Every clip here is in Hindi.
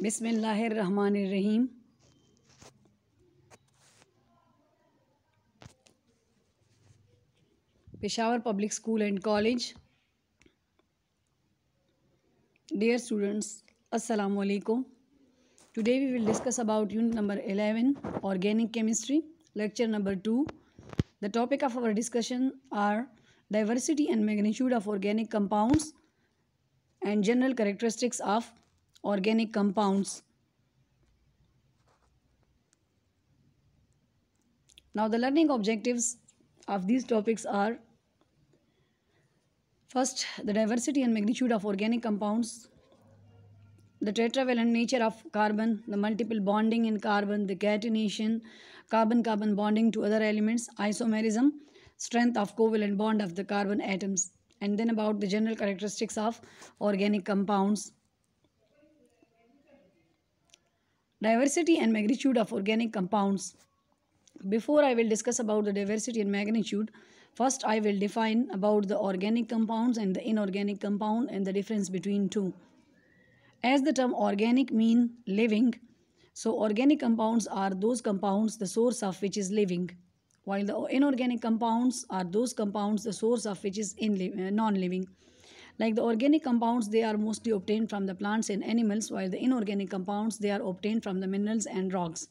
बिस्मिल्लाहिर्रहमानिर्रहीम। Peshawar Public School and College. Dear students, Assalamu alaikum. Today we will discuss about unit number 11, Organic Chemistry, lecture number 2. The topic of our discussion are diversity and magnitude of organic compounds and general characteristics of organic compounds. Now the learning objectives of these topics are: first, the diversity and magnitude of organic compounds, the tetravalent nature of carbon, the multiple bonding in carbon, the catenation, carbon-carbon bonding to other elements, isomerism, strength of covalent bond of the carbon atoms, and then about the general characteristics of organic compounds. Diversity and magnitude of organic compounds. Before I will discuss about the diversity and magnitude, first I will define about the organic compounds and the inorganic compound and the difference between two. As the term organic mean living, so organic compounds are those compounds the source of which is living, while the inorganic compounds are those compounds the source of which is non-living. Like the organic compounds, they are mostly obtained from the plants and animals, while the inorganic compounds, they are obtained from the minerals and rocks.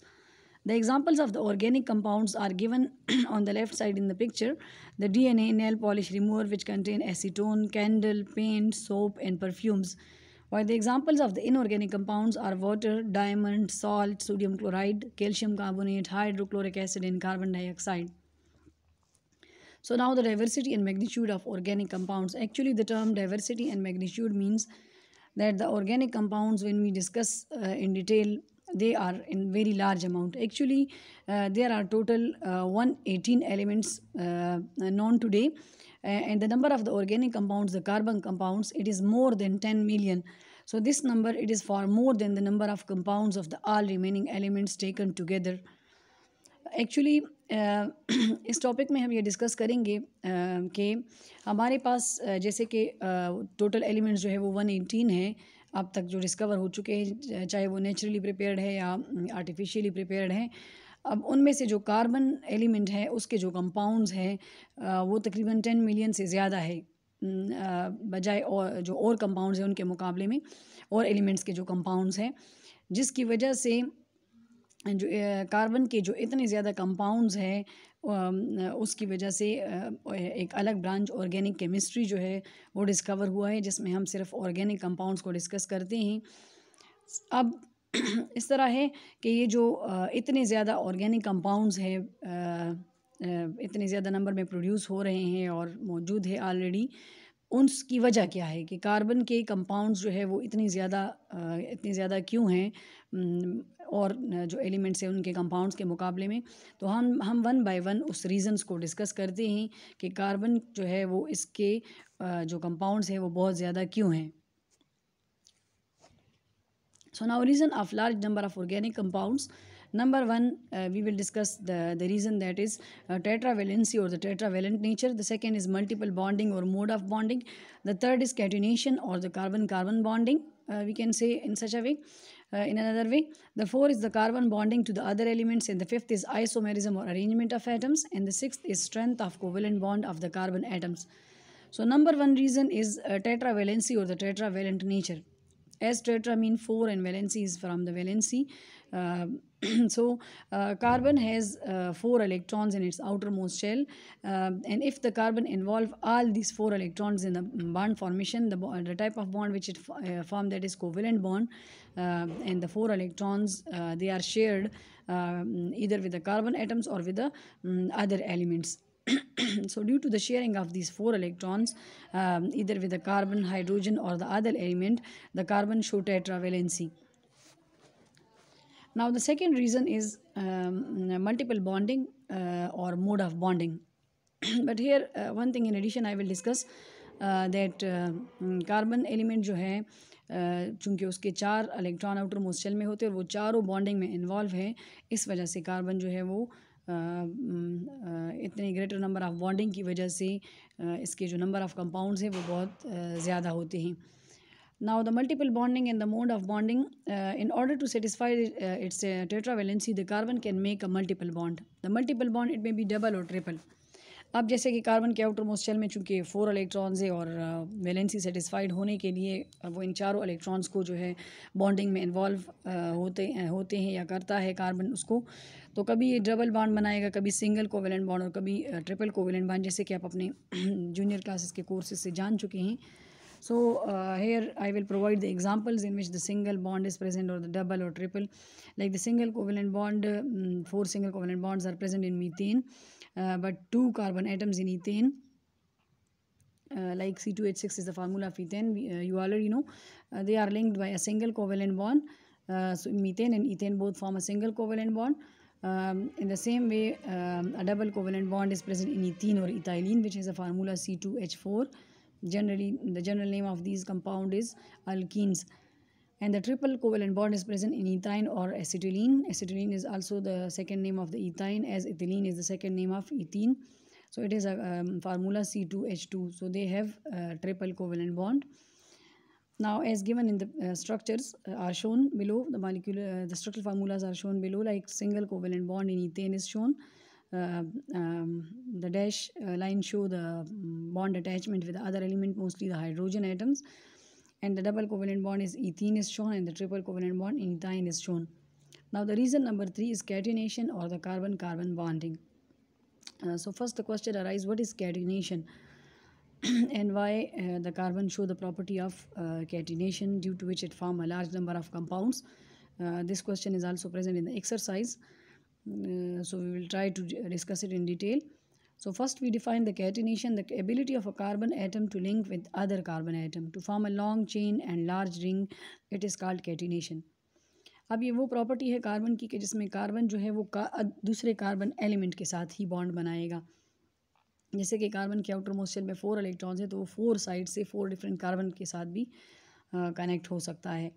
The examples of the organic compounds are given on the left side in the picture. The DNA nail polish remover, which contain acetone, candle, paint, soap and perfumes. While the examples of the inorganic compounds are water, diamond, salt, sodium chloride, calcium carbonate, hydrochloric acid and carbon dioxide. So now the diversity and magnitude of organic compounds. Actually the term diversity and magnitude means that the organic compounds, when we discuss in detail, they are in very large amount. Actually there are total 118 elements known today, and the number of the organic compounds, the carbon compounds, it is more than 10 million. So this number, it is far more than the number of compounds of the all remaining elements taken together. Actually इस टॉपिक में हम ये डिस्कस करेंगे कि हमारे पास जैसे कि टोटल एलिमेंट्स जो है वो 118 है अब तक जो डिस्कवर हो चुके हैं, चाहे वो नेचुरली प्रिपेयर्ड है या आर्टिफिशियली प्रिपेयर्ड है। अब उनमें से जो कार्बन एलिमेंट है उसके जो कंपाउंड्स हैं वो तकरीबन 10 मिलियन से ज़्यादा है बजाय और जो और कंपाउंड्स हैं उनके मुकाबले में, और एलिमेंट्स के जो कंपाउंड्स हैं, जिसकी वजह से जो कार्बन के जो इतने ज़्यादा कंपाउंड्स हैं उसकी वजह से एक अलग ब्रांच ऑर्गेनिक केमिस्ट्री जो है वो डिस्कवर हुआ है, जिसमें हम सिर्फ ऑर्गेनिक कंपाउंड्स को डिस्कस करते हैं। अब इस तरह है कि ये जो इतने ज़्यादा ऑर्गेनिक कंपाउंड्स हैं, इतने ज़्यादा नंबर में प्रोड्यूस हो रहे हैं और मौजूद है ऑलरेडी, उसकी वजह क्या है कि कार्बन के कंपाउंड्स जो है वो इतनी ज़्यादा क्यों हैं और जो एलिमेंट्स हैं उनके कंपाउंड्स के मुकाबले में। तो हम वन बाय वन उस रीज़न्स को डिस्कस करते हैं कि कार्बन जो है वो इसके जो कंपाउंड्स हैं वो बहुत ज़्यादा क्यों हैं। So now reason of large number of organic compounds. Number one, we will discuss the reason, that is tetravalency or the tetravalent nature. The second is multiple bonding or mode of bonding. The third is catenation or the carbon-carbon bonding, we can say in such a way. In another way, the fourth is the carbon bonding to the other elements, and the fifth is isomerism or arrangement of atoms, and the sixth is strength of covalent bond of the carbon atoms. So number one reason is tetravalency or the tetravalent nature. As tetra mean 4 and valency is from the valency. So carbon has 4 electrons in its outermost shell, and if the carbon involve all these 4 electrons in the bond formation, the type of bond which it form, that is covalent bond, and the 4 electrons they are shared either with the carbon atoms or with the other elements. So due to the sharing of these 4 electrons either with the carbon, hydrogen or the other element, the carbon show tetravalency. Now the second reason is multiple bonding or mode of bonding. But here one thing in addition I will discuss that carbon element जो है चूँकि उसके 4 इलेक्ट्रॉन आउटर मोस्ट शेल में होते हैं और वो चारों बॉन्डिंग में इन्वॉल्व है, इस वजह से कार्बन जो है वो इतने ग्रेटर नंबर ऑफ़ बॉन्डिंग की वजह से इसके जो नंबर ऑफ़ कंपाउंड्स हैं वो बहुत ज़्यादा होते हैं। Now, the multiple bonding and the mode of bonding, in order to satisfy its tetravalency, the carbon can make a multiple bond. The multiple bond, it may be double or triple. अब जैसे कि कार्बन के आउटर मोस्ट शेल में चूँकि 4 इलेक्ट्रॉन्स है और वैलेंसी सेटिस्फाइड होने के लिए वो इन चारों इलेक्ट्रॉन्स को जो है बॉन्डिंग में इन्वॉल्व होते हैं या करता है कार्बन उसको, तो कभी ये डबल बॉन्ड बनाएगा, कभी सिंगल कोवेलेंट बॉन्ड और कभी ट्रिपल कोवेलेंट बॉन्ड, जैसे कि आप अपने जूनियर क्लासेस के कोर्सेज से जान चुके हैं. So here I will provide the examples in which the single bond is present or the double or triple. Like the single covalent bond, 4 single covalent bonds are present in methane, but 2 carbon atoms in ethane. Like C2H6 is the formula of ethane. You already know they are linked by a single covalent bond. So methane and ethane both form a single covalent bond. In the same way, a double covalent bond is present in ethene or ethylene, which is a formula C2H4. Generally, the general name of these compound is alkenes. And the triple covalent bond is present in ethine or acetylene. Acetylene is also the second name of the ethine, as ethylene is the second name of ethene. So it is a formula C2H2. So they have a triple covalent bond. Now, as given in the structures are shown below, the molecular the structural formulas are shown below. Like single covalent bond in ethane is shown. The dash line show the bond attachment with the other element, mostly the hydrogen atoms, and the double covalent bond is ethene is shown, and the triple covalent bond in ethine is shown. Now, the reason number 3 is catenation or the carbon-carbon bonding. So first the question arises, what is catenation and why the carbon show the property of catenation, due to which it form a large number of compounds. This question is also present in the exercise. So we will try to discuss it in detail. So first we define the catenation, the ability of a carbon atom to link with other carbon atom to form a long chain and large ring. It is called catenation. अब ये वो प्रॉपर्टी है कार्बन की कि जिसमें कार्बन जो है वो दूसरे कार्बन एलिमेंट के साथ ही बॉन्ड बनाएगा. जैसे कि कार्बन के आउटर मोस्ट शेल में 4 इलेक्ट्रॉन्स हैं, तो वो 4 साइड से 4 डिफरेंट कार्बन के साथ भी कनेक्ट हो सकता है.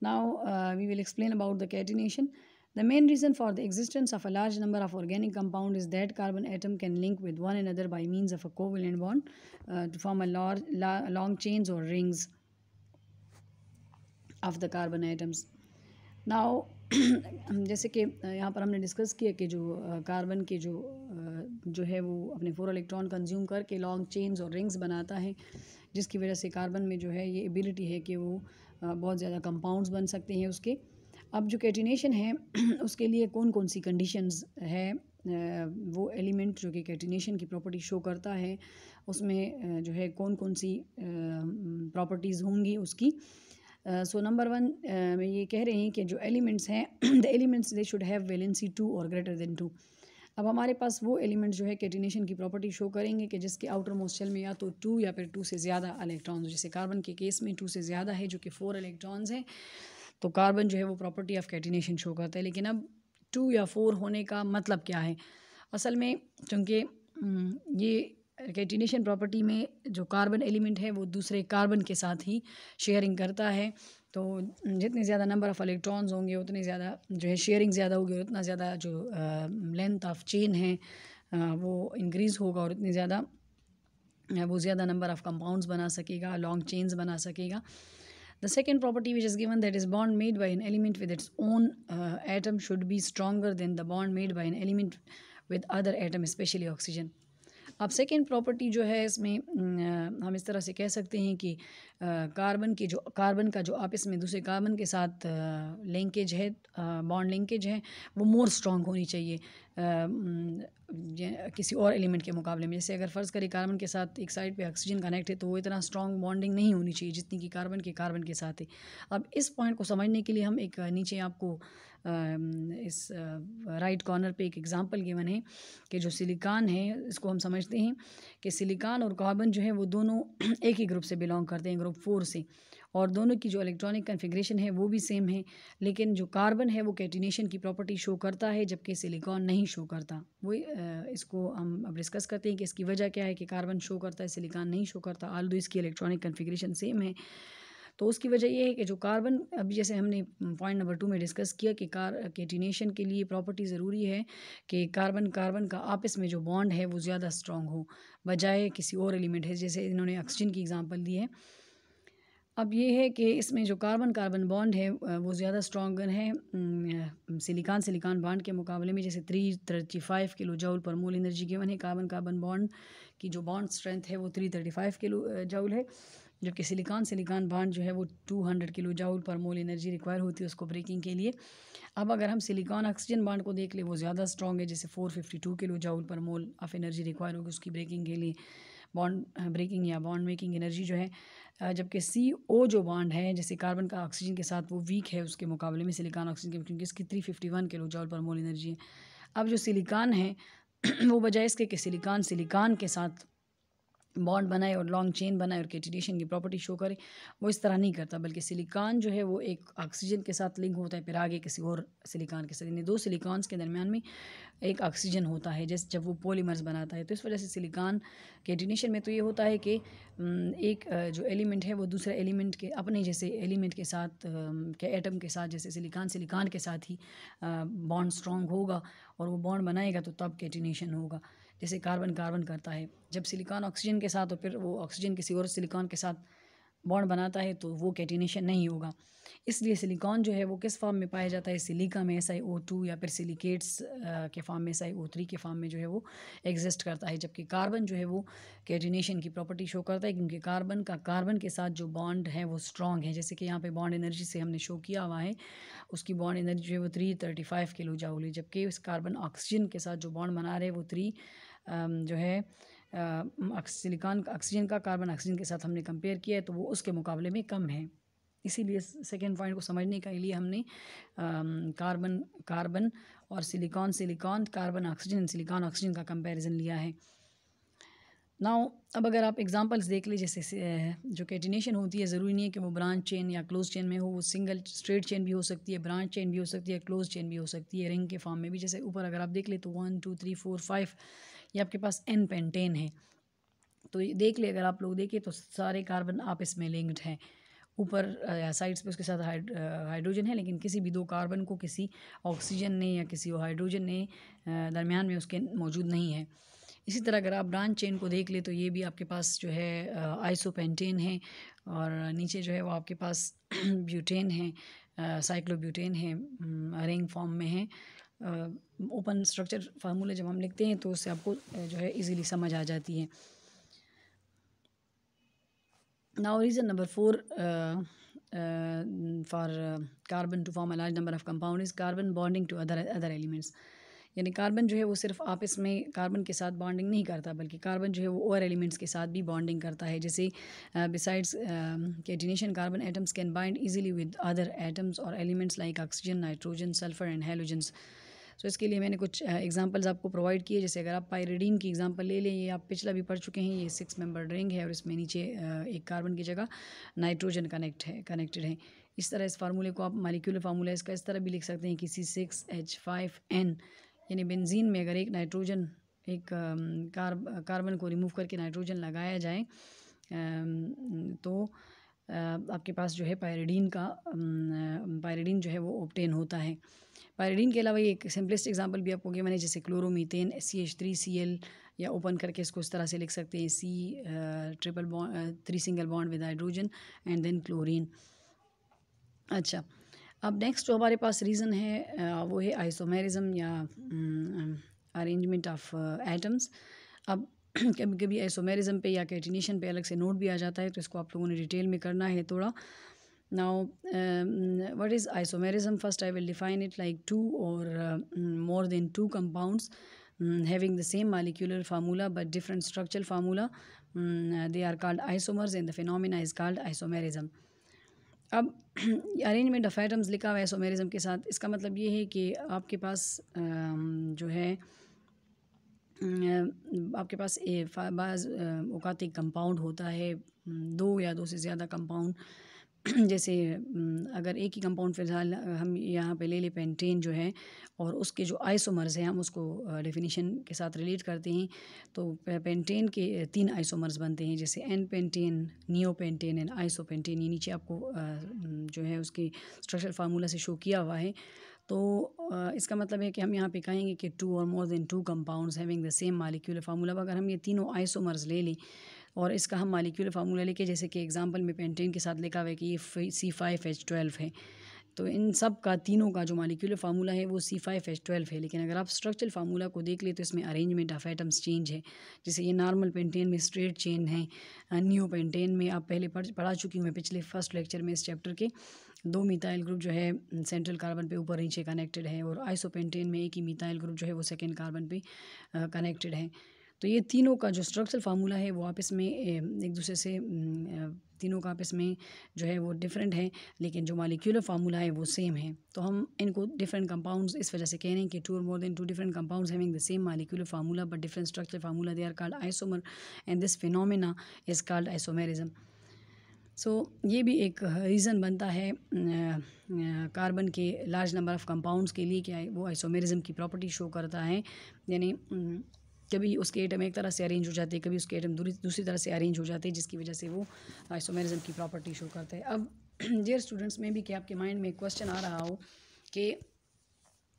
Now we will explain about the catenation. The main reason for the existence of a large number of organic compounds is that carbon atom can link with one another by means of a covalent bond to form a long chains or rings of the carbon atoms. Now जैसे कि यहाँ पर हमने डिस्कस किया कि जो कार्बन के जो है वो अपने 4 इलेक्ट्रॉन कंज्यूम करके लॉन्ग चेन्स और रिंग्स बनाता है, जिसकी वजह से कार्बन में जो है ये एबिलिटी है कि वो बहुत ज़्यादा कंपाउंड्स बन सकते हैं उसके. अब जो कैटिनेशन है उसके लिए कौन कौन सी कंडीशंस है, वो एलिमेंट जो कि कैटिनेशन की प्रॉपर्टी शो करता है उसमें जो है कौन कौन सी प्रॉपर्टीज़ होंगी उसकी. सो नंबर 1 में ये कह रहे हैं कि जो एलिमेंट्स हैं the elements they should have valency 2 और ग्रेटर देन 2. अब हमारे पास वो एलिमेंट्स जो है कैटिनेशन की प्रॉपर्टी शो करेंगे कि जिसके आउटर मोस्ट शेल में या तो 2 या फिर 2 से ज़्यादा इलेक्ट्रॉन्स, जैसे कार्बन के केस में 2 से ज़्यादा है जो कि 4 इलेक्ट्रॉन्स हैं, तो कार्बन जो है वो प्रॉपर्टी ऑफ कैटिनेशन शो करता है. लेकिन अब 2 या 4 होने का मतलब क्या है असल में, क्योंकि ये कैटिनेशन प्रॉपर्टी में जो कार्बन एलिमेंट है वो दूसरे कार्बन के साथ ही शेयरिंग करता है, तो जितने ज़्यादा नंबर ऑफ़ इलेक्ट्रॉन्स होंगे उतने ज़्यादा जो है शेयरिंग ज़्यादा होगी और उतना ज़्यादा जो लेंथ ऑफ चेन है वो इंक्रीज़ होगा और उतनी ज़्यादा वो ज़्यादा नंबर ऑफ़ कंपाउंड्स बना सकेगा, लॉन्ग चेन्स बना सकेगा. The second property which is given, that is bond made by an element with its own atom should be stronger than the bond made by an element with other atom, especially oxygen. अब सेकेंड प्रॉपर्टी जो है इसमें हम इस तरह से कह सकते हैं कि कार्बन का जो आपस में दूसरे कार्बन के साथ लिंकेज है, बॉन्ड लिंकेज है, वो मोर स्ट्रॉन्ग होनी चाहिए किसी और एलिमेंट के मुकाबले में. जैसे अगर फ़र्ज़ करें कार्बन के साथ एक साइड पे ऑक्सीजन कनेक्ट है तो वो इतना स्ट्रॉन्ग बॉन्डिंग नहीं होनी चाहिए जितनी कि कार्बन के साथ है. अब इस पॉइंट को समझने के लिए हम एक नीचे आपको इस राइट कॉर्नर पे एक एग्जांपल गिवन है कि जो सिलिकॉन है, इसको हम समझते हैं कि सिलिकॉन और कार्बन जो है वो दोनों एक ही ग्रुप से बिलोंग करते हैं, ग्रुप 4 से, और दोनों की जो इलेक्ट्रॉनिक कन्फिग्रेशन है वो भी सेम है. लेकिन जो कार्बन है वो कैटिनेशन की प्रॉपर्टी शो करता है जबकि सिलिकॉन नहीं शो करता. वो इसको हम अब डिस्कस करते हैं कि इसकी वजह क्या है कि कार्बन शो करता है, सिलिकॉन नहीं शो करता, ऑल्दो इसकी इलेक्ट्रॉनिक कन्फिग्रेशन सेम है. तो उसकी वजह ये है कि जो कार्बन, अभी जैसे हमने पॉइंट नंबर 2 में डिस्कस किया कि कैटिनेशन के लिए प्रॉपर्टी ज़रूरी है कि कार्बन का आपस में जो बॉन्ड है वो ज़्यादा स्ट्रॉन्ग हो बजाय किसी और एलिमेंट है, जैसे इन्होंने ऑक्सीजन की एग्जांपल दी है. अब ये है कि इसमें जो कार्बन कार्बन बॉन्ड है वो ज़्यादा स्ट्रॉन्गर है सिलिकॉन सिलिकॉन बॉन्ड के मुकाबले में। जैसे 335 किलो जूल पर मोल एनर्जी गिवन है। कार्बन कार्बन बॉन्ड की जो बॉन्ड स्ट्रेंथ है वो 335 किलो जूल है, जबकि सिलिकॉन सिलिकॉन बॉन्ड जो है वो 200 किलो जूल पर मोल एनर्जी रिक्वायर होती है उसको ब्रेकिंग के लिए। अब अगर हम सिलिकॉन ऑक्सीजन बॉन्ड को देख ले, वो ज़्यादा स्ट्रॉन्ग है, जैसे 452 किलो जूल पर मोल ऑफ एनर्जी रिक्वायर होगी उसकी ब्रेकिंग के लिए, बॉन्ड ब्रेकिंग या बॉन्ड मेकिंग एनर्जी जो है। जबकि CO जो बॉन्ड है जैसे कार्बन का ऑक्सीजन के साथ वो वीक है उसके मुकाबले में सिलिकॉन ऑक्सीजन के, क्योंकि इसकी 351 किलो जूल पर मोल एनर्जी है। अब जो सिलिकॉन है वो बजाय इसके कि सिलिकॉन सिलिकॉन के साथ बॉन्ड बनाए और लॉन्ग चेन बनाए और कैटिनेशन की प्रॉपर्टी शो करे, वो इस तरह नहीं करता, बल्कि सिलिकॉन जो है वो एक ऑक्सीजन के साथ लिंक होता है, फिर आगे किसी और सिलिकॉन के साथ, यानी दो सिलिकॉन्स के दरमियान में एक ऑक्सीजन होता है जैसे जब वो पॉलीमर्स बनाता है। तो इस वजह से सिलिकॉन कैटिनेशन में तो ये होता है कि एक जो एलिमेंट है वो दूसरे एलिमेंट के अपने जैसे एलिमेंट के साथ के एटम के साथ, जैसे सिलिकॉन सिलिकॉन के साथ ही बॉन्ड स्ट्रॉन्ग होगा और वो बॉन्ड बनाएगा तो तब कैटिनेशन होगा, जैसे कार्बन कार्बन करता है। जब सिलिकॉन ऑक्सीजन के साथ और फिर वो ऑक्सीजन किसी और सिलिकॉन के साथ बॉन्ड बनाता है तो वो कैटिनेशन नहीं होगा। इसलिए सिलिकॉन जो है वो किस फॉर्म में पाया जाता है, सिलिका में SiO2 या फिर सिलिकेट्स के फॉर्म में SiO3 के फॉर्म में जो है वो एग्जिस्ट करता है। जबकि कार्बन जो है वो कैटिनेशन की प्रॉपर्टी शो करता है, क्योंकि कार्बन के साथ जो बॉन्ड है वो स्ट्रॉन्ग है, जैसे कि यहाँ पे बॉन्ड एनर्जी से हमने शो किया हुआ है, उसकी बॉन्ड एनर्जी जो है वो 335 किलो जूल है। जबकि उस कार्बन ऑक्सीजन के साथ जो बॉन्ड बना रहे हैं वो जो है सिलिकॉन ऑक्सीजन का कार्बन ऑक्सीजन के साथ हमने कंपेयर किया है तो वो उसके मुकाबले में कम है। इसीलिए सेकेंड पॉइंट को समझने के लिए हमने कार्बन कार्बन और silicon silicon carbon oxygen silicon oxygen का कंपैरिजन लिया है। नाउ अब अगर आप एग्जांपल्स देख लीजिए, जैसे जो कैटिनेशन होती है ज़रूरी नहीं है कि वो ब्रांच चेन या क्लोज चेन में हो, वो सिंगल स्ट्रेट चेन भी हो सकती है, ब्रांच चेन भी हो सकती है, क्लोज चेन भी हो सकती है, रिंग के फॉर्म में भी। जैसे ऊपर अगर आप देख ले तो 1 2 3 4 5 ये आपके पास N पेंटेन है, तो ये देख ले, अगर आप लोग देखें तो सारे कार्बन आपस में लिंक्ड हैं, ऊपर या साइड्स पे उसके साथ हाइड्रोजन है, लेकिन किसी भी दो कार्बन को किसी ऑक्सीजन ने या किसी हाइड्रोजन ने दरमियान में उसके मौजूद नहीं है। इसी तरह अगर आप ब्रांच चेन को देख ले तो ये भी आपके पास जो है आइसोपेंटेन है, और नीचे जो है वो आपके पास ब्यूटेन है, साइक्लोब्यूटेन है, रिंग फॉर्म में है। ओपन स्ट्रक्चर फार्मूले जब हम लिखते हैं तो उससे आपको जो है इजीली समझ आ जाती है। Now reason number 4 for carbon to form a large number of compound is carbon bonding to other elements। यानी कार्बन जो है वो सिर्फ आपस में कार्बन के साथ बॉन्डिंग नहीं करता, बल्कि कार्बन जो है वो और एलिमेंट्स के साथ भी बॉन्डिंग करता है। जैसे besides catenation carbon atoms can bind easily with other atoms और elements like oxygen nitrogen sulphur and halogens. So इसके लिए मैंने कुछ एग्जांपल्स आपको प्रोवाइड किए। जैसे अगर आप पायरिडीन की एग्जांपल ले लें, ये आप पिछला भी पढ़ चुके हैं, ये 6 मेंबर रिंग है और इसमें नीचे एक कार्बन की जगह नाइट्रोजन कनेक्टेड है। इस तरह इस फार्मूले को आप मालिक्यूलर फार्मूला इसका इस तरह भी लिख सकते हैं कि C6H5N, यानी बेंजीन में अगर एक नाइट्रोजन एक कार्बन को रिमूव करके नाइट्रोजन लगाया जाए तो आपके पास जो है पायरिडीन जो है वो ऑब्टेन होता है। पायरिडीन के अलावा एक सिंपलेस्ट एग्जांपल भी आपको मैंने, जैसे क्लोरोमीथेन CH3Cl, या ओपन करके इसको इस तरह से लिख सकते हैं C3 single bond with hydrogen and then chlorine. अच्छा, अब नेक्स्ट जो हमारे पास रीज़न है वो है आइसोमेरिज्म या अरेंजमेंट ऑफ एटम्स। अब कभी कभी आइसोमेरिज्म पे या कैटिनेशन पे अलग से नोट भी आ जाता है, तो इसको आप लोगों ने डिटेल में करना है थोड़ा। Now, what is isomerism? First, I will define it like two or more than two compounds having the same molecular formula but different structural formula. They are called isomers, and the phenomena is called isomerism. अब अरेंजमेंट ऑफ एटम्स लिखा हुआ है आइसोमेरिज्म के साथ, इसका मतलब ये है कि आपके पास जो है आपके पास बाज़ औक़ात एक कंपाउंड होता है, दो या दो से ज़्यादा कंपाउंड। जैसे अगर एक ही कंपाउंड फ़िलहाल हम यहाँ पे ले लें पेंटेन जो है, और उसके जो आइसोमर्स हैं हम उसको डेफिनेशन के साथ रिलेट करते हैं, तो पेंटेन के 3 आइसोमर्स बनते हैं, जैसे n pentane, neopentane and isopentane. ये नीचे आपको जो है उसकी स्ट्रक्चर फार्मूला से शो किया हुआ है। तो इसका मतलब है कि हम यहाँ पे कहेंगे कि 2 और more than 2 compounds having the same molecular formula. अगर हम ये तीनों आइसोमर्स ले लें और इसका हम मालिक्यूलर फार्मूला लेके, जैसे कि एग्जांपल में पेंटेन के साथ लिखा हुआ है कि ये C5H12 है, तो इन सब का तीनों का जो मालिक्यूलर फार्मूला है वो C5H12 है। लेकिन अगर आप स्ट्रक्चरल फार्मूला को देख ले तो इसमें अरेंजमेंट ऑफ एटम्स चेंज है। जैसे ये नॉर्मल पेंटेन में स्ट्रेट चेन है, न्यू पेंटेन में आप पहले पढ़ा चुकी हूँ मैं पिछले फर्स्ट लेक्चर में इस चैप्टर के, 2 मिथाइल ग्रुप जो है सेंट्रल कार्बन पे ऊपर नीचे कनेक्टेड है, और आइसोपेंटेन में एक ही मिथाइल ग्रुप जो है वो सेकेंड कार्बन पे कनेक्टेड है। तो ये तीनों का जो स्ट्रक्चरल फार्मूला है वो आपस में एक दूसरे से तीनों का आपस में जो है वो डिफरेंट है, लेकिन जो मालिक्यूलर फार्मूला है वो सेम है। तो हम इनको डिफरेंट कंपाउंड्स इस वजह से कह रहे हैं कि 2 और more than 2 different compounds having the same molecular formula but different structural formula, they are called isomer and this phenomena is called isomerism. So ये भी एक रीज़न बनता है कार्बन के लार्ज नंबर ऑफ़ कंपाउंड्स के लिए कि वो आइसोमेरिज्म की प्रॉपर्टी शो करता है, यानी कभी उसके एटम एक तरह से अरेंज हो जाते हैं, कभी उसके एटम दूसरी तरह से अरेंज हो जाते हैं, जिसकी वजह से वो आइसोमेरिज्म की प्रॉपर्टी शो करते हैं। अब डियर स्टूडेंट्स में भी कि आपके माइंड में एक क्वेश्चन आ रहा हो कि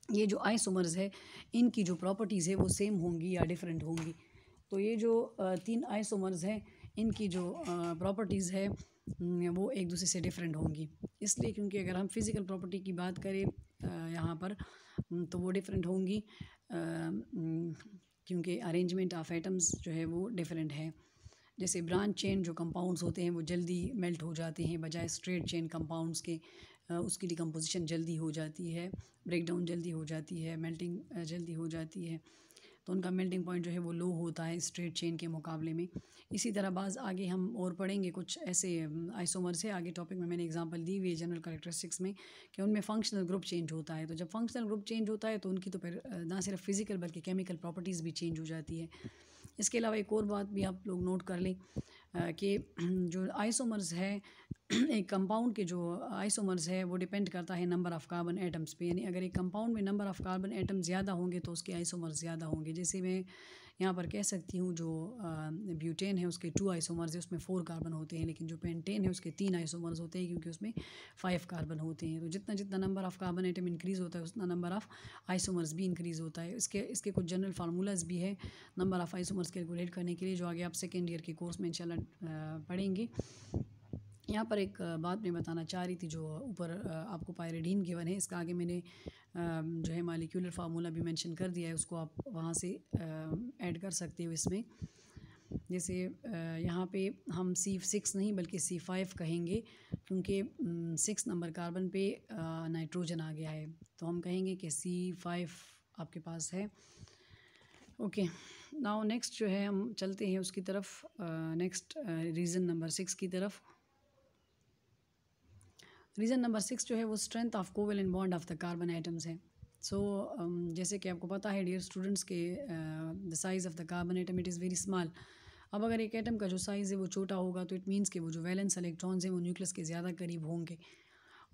ये जो आइसोमर्स है इनकी जो प्रॉपर्टीज़ है वो सेम होंगी या डिफरेंट होंगी। तो ये जो 3 आइसोमर्स हैं इनकी जो प्रॉपर्टीज़ है वो एक दूसरे से डिफरेंट होंगी, इसलिए क्योंकि अगर हम फिज़िकल प्रॉपर्टी की बात करें यहाँ पर तो वो डिफरेंट होंगी, क्योंकि अरेंजमेंट ऑफ एटम्स जो है वो डिफरेंट है। जैसे ब्रांच चेन जो कंपाउंड्स होते हैं वो जल्दी मेल्ट हो जाते हैं बजाय स्ट्रेट चेन कंपाउंड्स के, उसकी डिकम्पोजिशन जल्दी हो जाती है, ब्रेकडाउन जल्दी हो जाती है, मेल्टिंग जल्दी हो जाती है, तो उनका मेल्टिंग पॉइंट जो है वो लो होता है स्ट्रेट चेन के मुकाबले में। इसी तरह बाज़ आगे हम और पढ़ेंगे कुछ ऐसे आइसोमर से, आगे टॉपिक में मैंने एग्जांपल दी हुई है जनरल कैरेक्टरिस्टिक्स में कि उनमें फंक्शनल ग्रुप चेंज होता है। तो जब फंक्शनल ग्रुप चेंज होता है तो उनकी तो फिर ना सिर्फ फिज़िकल बल्कि केमिकल प्रॉपर्टीज़ भी चेंज हो जाती है। इसके अलावा एक और बात भी आप लोग नोट कर लें कि जो आइसोमर्स है एक कंपाउंड के जो आइसोमर्स है वो डिपेंड करता है नंबर ऑफ़ कार्बन एटम्स पे, यानी अगर एक कंपाउंड में नंबर ऑफ़ कार्बन एटम्स ज़्यादा होंगे तो उसके आइसोमर्स ज़्यादा होंगे। जैसे मैं यहाँ पर कह सकती हूँ जो ब्यूटेन है उसके 2 आइसोमर्स है, उसमें 4 कार्बन होते हैं, लेकिन जो पेंटेन है उसके 3 आइसोमर्स होते हैं क्योंकि उसमें 5 कार्बन होते हैं। तो जितना जितना number of carbon atom increase होता है उतना नंबर ऑफ़ आइसोमर्स भी इंक्रीज़ होता है। इसके कुछ जनरल फार्मूलाज भी है नंबर ऑफ़ आइसोमर्स कैलकुलेट करने के लिए, जो आगे आप सेकेंड ईयर के कोर्स में इंशाल्लाह पढ़ेंगे। यहाँ पर एक बात मैं बताना चाह रही थी, जो ऊपर आपको पायरिडीन गिवन है, इसका आगे मैंने जो है मालिक्यूलर फार्मूला भी मेंशन कर दिया है, उसको आप वहाँ से ऐड कर सकते हो इसमें। जैसे यहाँ पे हम C6 नहीं बल्कि C5 कहेंगे, क्योंकि 6 नंबर कार्बन पे नाइट्रोजन आ गया है, तो हम कहेंगे कि C5 आपके पास है। ओके, नाउ नेक्स्ट जो है हम चलते हैं उसकी तरफ, नेक्स्ट रीज़न नंबर 6 की तरफ। रीज़न नंबर 6 जो है वो strength of covalent bond of the carbon atoms है। सो जैसे कि आपको पता है डियर स्टूडेंट्स के the size of the carbon atom it is very small. अब अगर एक एटम का जो साइज़ है वो छोटा होगा तो इट मीन्स कि वो जो वैलेंस इलेक्ट्रॉन्स हैं वो न्यूक्लियस के ज़्यादा करीब होंगे,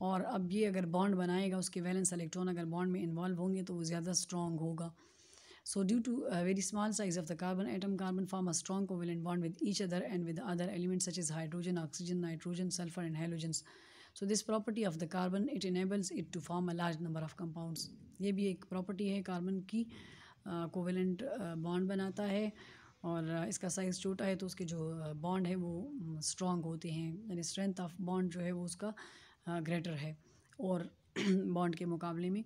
और अब ये अगर बॉन्ड बनाएगा उसके वैलेंस इलेक्ट्रॉन अगर बॉन्ड में इन्वॉल्व होंगे तो वो ज़्यादा स्ट्रॉन्ग होगा। So due to a very small size of the carbon atom, carbon form a strong covalent bond with each other and with other elements such as hydrogen, oxygen, nitrogen, sulfur and halogens. So this property of the carbon, it enables it to form a large number of compounds. ये भी एक प्रॉपर्टी है कार्बन की, कोवेलेंट बॉन्ड बनाता है, और इसका साइज़ छोटा है तो उसके जो बॉन्ड है वो स्ट्रॉन्ग होते हैं, यानी स्ट्रेंथ ऑफ बॉन्ड जो है वो उसका ग्रेटर है और बॉन्ड के मुकाबले में।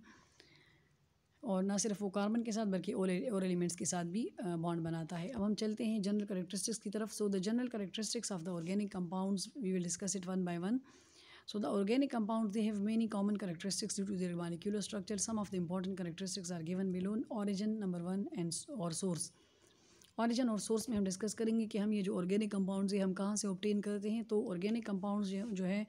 और ना सिर्फ वो कार्बन के साथ बल्कि और एलिमेंट्स के साथ भी बॉन्ड बनाता है। अब हम चलते हैं जनरल कैरेक्टरिस्टिक्स की तरफ। So the general characteristics of the organic compounds we will discuss it one by one. So the organic compounds, they have many common characteristics due to their molecular structure. Some of the important characteristics are given below. Origin number 1 and और source. ऑरिजिन और सोर्स में हम डिस्कस करेंगे कि हम ये जो ऑर्गेनिक कंपाउंड्स है हम कहाँ से ऑब्टेन करते हैं। तो ऑर्गेनिक कंपाउंड्स जो है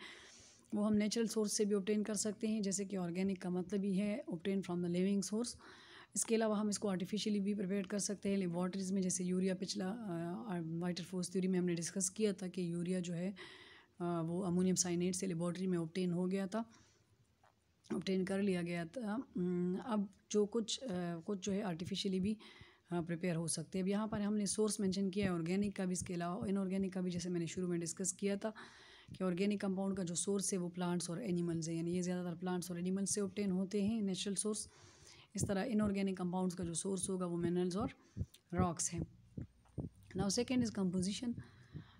वो हम नेचुरल सोर्स से भी ऑब्टेन कर सकते हैं, जैसे कि ऑर्गेनिक का मतलब ही है obtain from the living source. इसके अलावा हम इसको आर्टिफिशियली भी प्रिपेयर कर सकते हैं लेबॉर्ट्रीज़ में, जैसे यूरिया पिछला वाइटर फोर्स थ्योरी में हमने डिस्कस किया था कि यूरिया जो है वो अमोनियम साइनेट से लेबॉर्ट्री में ऑब्टेन हो गया था, ऑब्टेन कर लिया गया था। अब जो कुछ जो है आर्टिफिशियली भी प्रिपेयर हो सकते हैं। अब यहाँ पर हमने सोर्स मेंशन किया है ऑर्गेनिक का भी, इसके अलावा इनऑर्गेनिक का भी, जैसे मैंने शुरू में डिस्कस किया था कि ऑर्गेनिक कंपाउंड का जो सोर्स है वो प्लांट्स और एनिमल्स है, यानी ये ज़्यादातर प्लांट्स और एनिमल्स से ऑब्टेन होते हैं नेचुरल सोर्स। इस तरह इनऑर्गेनिक कंपाउंड्स का जो सोर्स होगा वो मिनरल्स और रॉक्स हैं। Now second is composition.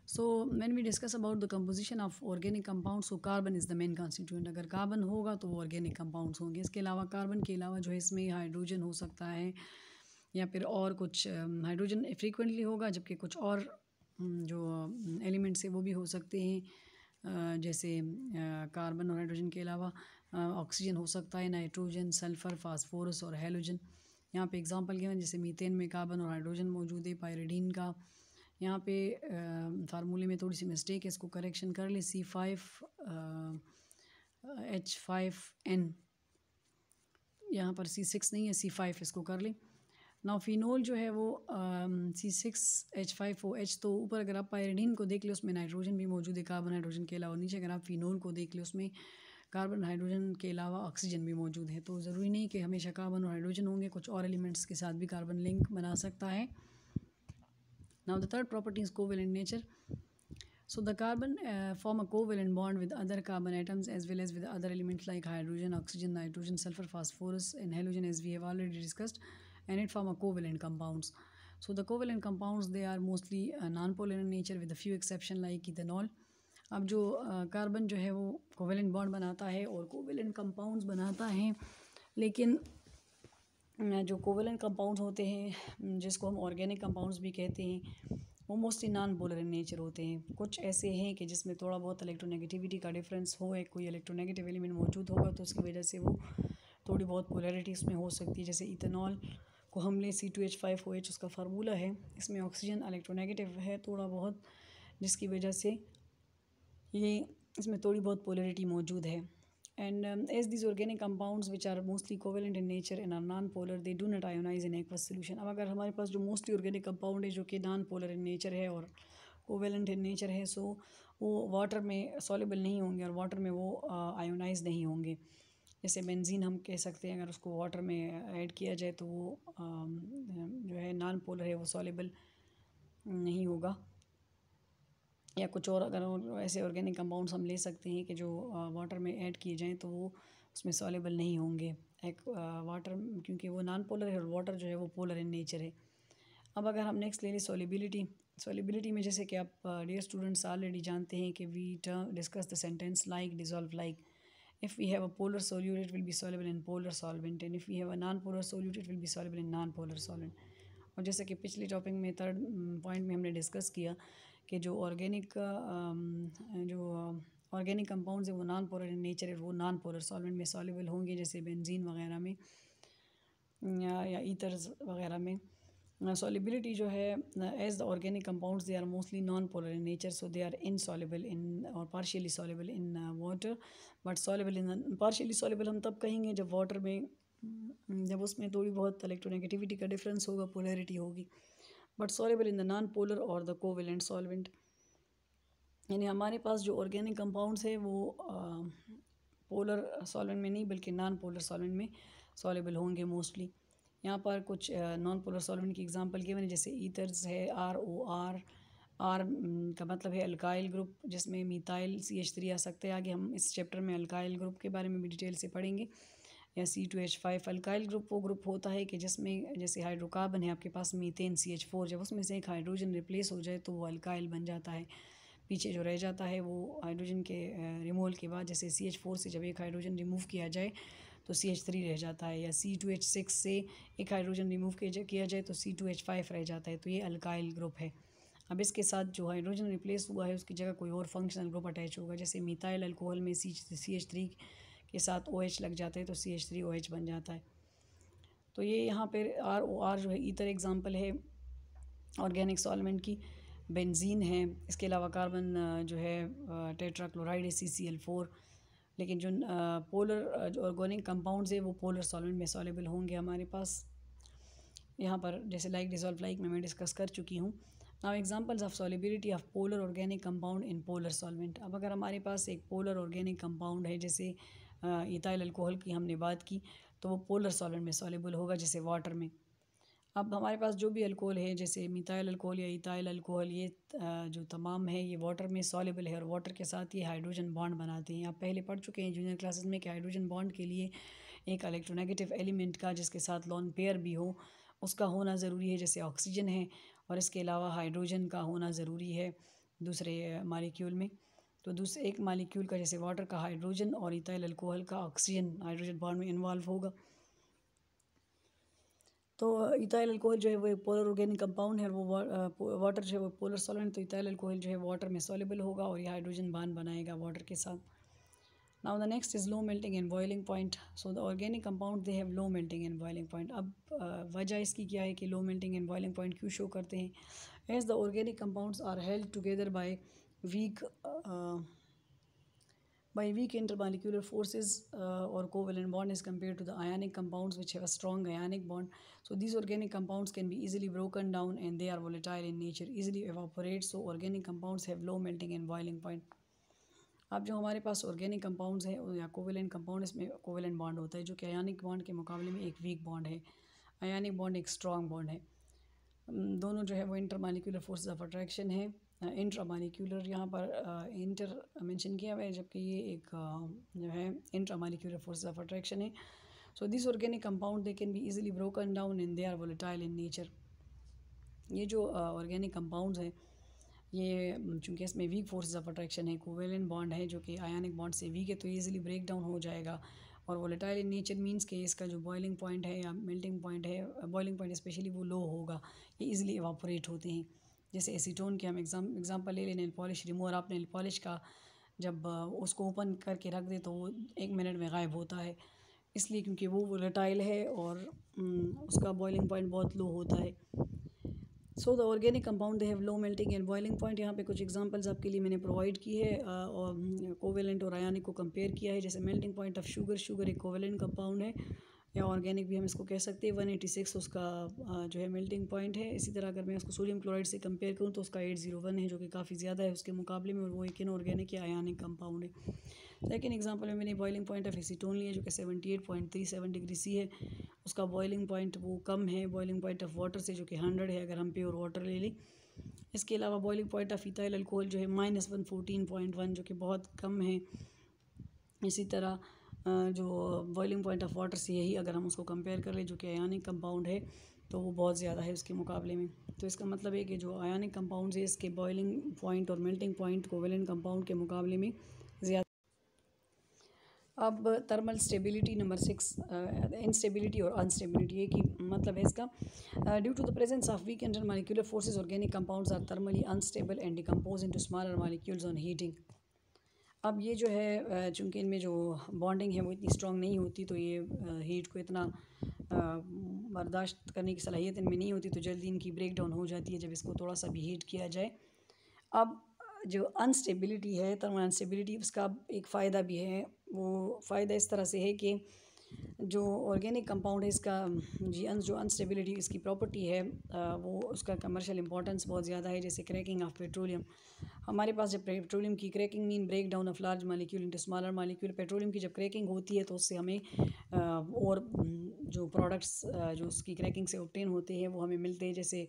So when we discuss about the composition of organic compound, so carbon is the main constituent. अगर कार्बन होगा तो वो ऑर्गेनिक कंपाउंड्स होंगे। इसके अलावा कार्बन के अलावा जो है इसमें हाइड्रोजन हो सकता है, या फिर और कुछ हाइड्रोजन फ्रीक्वेंटली होगा, जबकि कुछ और जो एलिमेंट्स है वो भी हो सकते हैं, जैसे कार्बन और हाइड्रोजन के अलावा ऑक्सीजन हो सकता है, नाइट्रोजन, सल्फ़र, फास्फोरस और हेलोजन। यहाँ पे एग्जांपल गिवन, जैसे मीथेन में कार्बन और हाइड्रोजन मौजूद है। पायरिडीन का यहाँ पे फार्मूले में थोड़ी सी मिस्टेक है, इसको करेक्शन कर ले। C5H5N, यहाँ पर C6 नहीं है, C5 इसको कर ले। नाउ फिनोल जो है वो C6H5OH। तो ऊपर अगर आप पायरिडीन को देख लो उसमें नाइट्रोजन भी मौजूद है कार्बन हाइड्रोजन के अलावा। नीचे अगर आप फिनोल को देख लो उसमें कार्बन हाइड्रोजन के अलावा ऑक्सीजन भी मौजूद है। तो ज़रूरी नहीं कि हमेशा कार्बन और हाइड्रोजन होंगे, कुछ और एलिमेंट्स के साथ भी कार्बन लिंक बना सकता है। Now the third property is covalent nature. So the carbon form a covalent bond with other carbon atoms as well as with other elements like hydrogen, oxygen, nitrogen, sulfur, phosphorus and halogen, as we have already discussed, and it form a covalent compounds. So the covalent compounds, they are mostly non-polar in nature with a few exception like ethanol. अब जो कार्बन जो है वो कोवेलेंट बॉन्ड बनाता है और कोवेलेंट कंपाउंड्स बनाता है, लेकिन जो कोवेलेंट कंपाउंड्स होते हैं जिसको हम ऑर्गेनिक कंपाउंड्स भी कहते हैं, वो mostly non polar in nature होते हैं। कुछ ऐसे हैं कि जिसमें थोड़ा बहुत इलेक्ट्रोनेगेटिविटी का डिफरेंस हो, एक कोई इलेक्ट्रोनेगेटिव एलिमेंट मौजूद होगा तो उसकी वजह से वो थोड़ी बहुत पोलैरिटी इसमें हो सकती है। जैसे इथेनॉल को हम ले C2H5OH, उसका फार्मूला है, इसमें ऑक्सीजन इलेक्ट्रोनेगेटिव है थोड़ा बहुत, जिसकी वजह से ये इसमें थोड़ी बहुत पोलैरिटी मौजूद है। And as these organic compounds which are mostly covalent in nature and are non-polar, they do not ionize in aqueous solution. अब अगर हमारे पास जो मोस्टली ऑर्गेनिक कंपाउंड है जो कि नॉन पोलर इन नेचर है और कोवेलेंट इन नेचर है, सो वो वाटर में सॉल्युबल नहीं होंगे और वाटर में वो आयोनाइज नहीं होंगे। जैसे बेंजीन हम कह सकते हैं, अगर उसको वाटर में ऐड किया जाए तो वो जो है नॉन पोलर है, वो सॉल्युबल नहीं होगा। या कुछ और अगर ऐसे ऑर्गेनिक कंपाउंड्स हम ले सकते हैं कि जो वाटर में ऐड किए जाएं तो वो उसमें सॉल्युबल नहीं होंगे एक वाटर, क्योंकि वो नॉन पोलर है और वाटर जो है वो पोलर इन नेचर है। अब अगर हम नेक्स्ट ले लें सॉल्युबिलिटी में, जैसे कि आप डियर स्टूडेंट्स ऑलरेडी जानते हैं कि we discuss the sentence like dissolve like. If we have a polar solute it will be soluble in polar solvent, and if we have a non polar solute it will be soluble in non polar solvent. और जैसे कि पिछले टॉपिक में थर्ड पॉइंट में हमने डिस्कस किया कि जो ऑर्गेनिक कंपाउंड्स है वो नॉन पोलर इन नेचर है, वो नॉन पोलर सॉल्वेंट में सॉल्युबल होंगे, जैसे बेंजीन वगैरह में या ईथर्स वगैरह में। सॉल्युबिलिटी जो है, as the organic compounds they are mostly non polar in nature, so they are insoluble in और partially soluble in water, but soluble in partially soluble हम तब कहेंगे जब वाटर में जब उसमें थोड़ी बहुत इलेक्ट्रोनेगेटिविटी का डिफरेंस होगा, पोलैरिटी होगी, but soluble in the non polar और द कोवेलेंट सॉल्वेंट। यानी हमारे पास जो ऑर्गेनिक कंपाउंड्स है वो पोलर सॉल्वेंट में नहीं बल्कि नॉन पोलर सॉल्वेंट में सॉल्युबल होंगे मोस्टली। यहाँ पर कुछ नॉन पोलर सॉल्वेंट की एग्जांपल गिवन है, जैसे ईथर्स है, ROR, आर का मतलब है अल्काइल ग्रुप, जिसमें मिथाइल CH3 आ सकते हैं। आगे हम इस चैप्टर में अल्काइल ग्रुप के बारे में भी डिटेल से पढ़ेंगे। या C2H5 अल्काइल ग्रुप वो ग्रुप होता है कि जिसमें जैसे हाइड्रोकार्बन है आपके पास मीथेन CH4, जब उसमें से एक हाइड्रोजन रिप्लेस हो जाए तो वो अल्काइल बन जाता है। पीछे जो रह जाता है वो हाइड्रोजन के रिमूवल के बाद, जैसे CH4 से जब एक हाइड्रोजन रिमूव किया जाए तो CH3 रह जाता है, या C2H6 से एक हाइड्रोजन रिमूव किया जाए तो C2H5 रह जाता है। तो ये अल्काइल ग्रुप है। अब इसके साथ जो हाइड्रोजन रिप्लेस हुआ है उसकी जगह कोई और फंक्शनल ग्रुप अटैच होगा, जैसे मिथाइल अल्कोहल में CH3 के साथ OH लग जाता है तो CH3OH बन जाता है। तो ये यहाँ पर ROR जो है ईथर एग्जांपल है ऑर्गेनिक सॉल्वेंट की। बेंजीन है, इसके अलावा कार्बन जो है टेट्राक्लोराइड है CCl4। लेकिन जो पोलर जो ऑर्गेनिक कंपाउंड्स है वो पोलर सॉल्वेंट में सॉल्युबल होंगे हमारे पास। यहाँ पर जैसे लाइक डिजॉल्व लाइक में मैं डिस्कस कर चुकी हूँ। Now examples of solubility of polar organic compound in polar solvent. अब अगर हमारे पास एक पोलर ऑर्गेनिक कंपाउंड है, जैसे इथाइल अल्कोहल की हमने बात की, तो वो पोलर सॉल्वेंट में सॉल्युबल होगा, जैसे वाटर में। अब हमारे पास जो भी अल्कोहल है, जैसे मिथाइल अल्कोहल या इथाइल अल्कोहल, ये जो तमाम है ये वाटर में सॉल्युबल है और वाटर के साथ ये हाइड्रोजन बॉन्ड बनाते हैं। आप पहले पढ़ चुके हैं जूनियर क्लासेस में कि हाइड्रोजन बॉन्ड के लिए एक इलेक्ट्रोनेगेटिव एलिमेंट का जिसके साथ लॉन पेयर भी हो उसका होना ज़रूरी है, जैसे ऑक्सीजन है, और इसके अलावा हाइड्रोजन का होना ज़रूरी है, दूसरे मालिक्यूल में। तो दूसरे एक मालिक्यूल का जैसे वाटर का हाइड्रोजन और इथाइल अल्कोहल का ऑक्सीजन हाइड्रोजन बॉन्ड में इन्वॉल्व होगा। तो इथाइल अल्कोहल जो है वो पोलर ऑर्गेनिक कंपाउंड है, वो वाटर जो है वो पोलर सॉल्वेंट, तो इथाइल अल्कोहल जो है वाटर में सॉल्युबल होगा और ये हाइड्रोजन बॉन्ड बनाएगा वाटर के साथ। Now the next is low melting and boiling point. So the organic compound they have low melting and boiling point. अब वजह इसकी क्या है कि low melting and boiling point क्यों शो करते हैं? As the organic compounds are held together by weak intermolecular forces or covalent bond as compared to the ionic compounds which have a strong ionic bond. So these organic compounds can be easily broken down and they are volatile in nature, easily evaporate. So organic compounds have low melting and boiling point. अब जो हमारे पास ऑर्गेनिक कंपाउंड्स हैं या कोवेलेंट कंपाउंड, इसमें कोवेलेंट बॉन्ड होता है जो कि आयनिक बॉन्ड के मुकाबले में एक वीक बॉन्ड है, आयनिक बॉन्ड एक स्ट्रॉन्ग बॉन्ड है। दोनों जो है वो इंटरमालिक्यूलर फोर्सेस ऑफ अट्रैक्शन है। इंट्रामालिक्यूलर यहाँ पर इंटर मेंशन किया हुआ है, जबकि ये एक जो है इंट्रामालिक्यूलर फोर्सेस ऑफ अट्रैक्शन है। So this organic compound they can be easily broken down and they are volatile in nature. ये जो ऑर्गेनिक कंपाउंड्स हैं ये चूँकि इसमें वीक फोर्सेस ऑफ अट्रैक्शन है, कोवेलेंट बॉन्ड है जो कि आयनिक बॉन्ड से वीक है, तो ईजिली ब्रेक डाउन हो जाएगा। और वोलेटाइल इन नेचर मींस कि इसका जो बॉइलिंग पॉइंट है या मेल्टिंग पॉइंट है, बॉइलिंग पॉइंट स्पेशली वो लो होगा, ये इजीली एवापोरेट होते हैं। जैसे एसीटोन के हम एग्जांपल ले लें, नेल पॉलिश रिमूवर। आप नेल पॉलिश का जब उसको ओपन करके रख दें तो वो 1 मिनट में गायब होता है, इसलिए क्योंकि वो वोलेटाइल है और उसका बॉइलिंग पॉइंट बहुत लो होता है। सो the organic compound they have low melting and boiling point. यहाँ पे कुछ एग्जांपल्स आपके लिए मैंने प्रोवाइड की है और कोवेलेंट और आयनिक को कंपेयर किया है। जैसे मेल्टिंग पॉइंट ऑफ शुगर एक कोवेलेंट कंपाउंड है या ऑर्गेनिक भी हम इसको कह सकते हैं। 186 उसका जो है मेल्टिंग पॉइंट है। इसी तरह अगर मैं उसको सोडियम क्लोराइड से कंपेयर करूँ तो उसका 801 है, जो कि काफ़ी ज़्यादा है उसके मुकाबले में, और वो एक इनऑर्गेनिक या आयनिक कंपाउंड है। सेकेंड एग्जांपल में मैंने बॉइलिंग पॉइंट ऑफ एसीटोन लिया जो कि 78.37 डिग्री सी है। उसका बॉइलिंग पॉइंट वो कम है बॉइलिंग पॉइंट ऑफ वाटर से, जो कि 100 है अगर हम प्योर वाटर ले लें। इसके अलावा boiling point of ethyl alcohol जो है -114.1, जो कि बहुत कम है। इसी तरह जो बॉइलिंग पॉइंट ऑफ वाटर से यही अगर हम उसको कंपेयर कर ले जो कि आयनिक कंपाउंड है, तो वो बहुत ज़्यादा है उसके मुकाबले में। तो इसका मतलब है कि जो आयनिक कंपाउंड है इसके बॉइलिंग पॉइंट और मेल्टिंग पॉइंट कोवेलेंट कंपाउंड के मुकाबले में ज़्यादा। अब थर्मल स्टेबिलिटी नंबर 6, इंस्टेबिलिटी और अनस्टेबिलिटी, ये की मतलब है इसका। Due to the presence of weak intermolecular forces organic compounds are thermally unstable and decompose into smaller molecules on heating. अब ये जो है चूँकि इनमें जो बॉन्डिंग है वो इतनी स्ट्रॉन्ग नहीं होती, तो ये हीट को इतना बर्दाश्त करने की सलाहियत इनमें नहीं होती, तो जल्दी इनकी ब्रेक डाउन हो जाती है जब इसको थोड़ा सा भी हीट किया जाए। अब जो अनस्टेबिलिटी है, थर्मल अनस्टेबिलिटी, उसका एक फ़ायदा भी है। वो फ़ायदा इस तरह से है कि जो ऑर्गेनिक कंपाउंड है इसका जो अनस्टेबिलिटी इसकी प्रॉपर्टी है वो उसका कमर्शियल इंपॉर्टेंस बहुत ज़्यादा है। जैसे क्रैकिंग ऑफ पेट्रोलियम, हमारे पास जब पेट्रोलियम की cracking mean break down of large molecule into smaller molecule, petroleum की जब क्रैकिंग होती है तो उससे हमें और जो प्रोडक्ट्स जो उसकी क्रैकिंग से ऑब्टेन होते हैं वो हमें मिलते हैं। जैसे